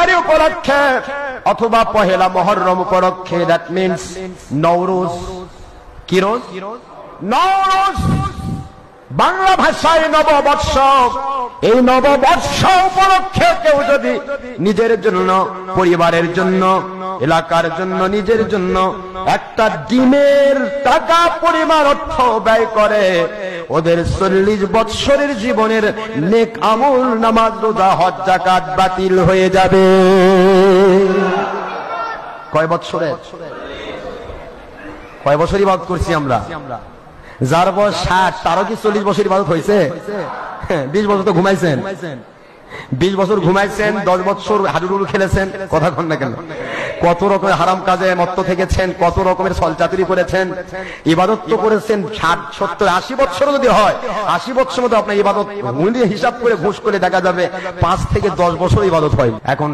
জানুয়ারি উপলক্ষে অথবা পহেলা মুহররম উপলক্ষে, দ্যাট মিন্স নওরোজ। কি রোজ? নওরোজ, বাংলা ভাষায় নববর্ষ। এই নববর্ষ উপলক্ষে কেউ যদি নিজের জন্য, পরিবারের জন্য, এলাকার জন্য, নিজের জন্য একটা ডিমের টাকা পরিমাণ অর্থ ব্যয় করে, ওদের 40 বৎসরের জীবনের নেক আমল, নামাজ, রোজা, হজ, যাকাত বাতিল হয়ে যাবে। কয় বৎসরে? কয় বছর ইবাদত করছি আমরা? যার বয়স 60 তারও কি 40 বছর ইবাদত হয়েছে? 20 বছর তো ঘুমাইছেন, 20 বছর ঘুমাইছেন, 10 বছর হাডুডুডু খেলেছেন, কথা কন না কেন? কত রকমের হারাম কাজে মত্ত থেকেছেন, কত রকমের ছলচাতুরি করেছেন, ইবাদত তো করেছেন 60, 70, 80 বছর যদি হয়, 80 বছর মধ্যে আপনার ইবাদত হিসাব করে ঘুষ করে দেখা যাবে 5 থেকে 10 বছর ইবাদত হয়। এখন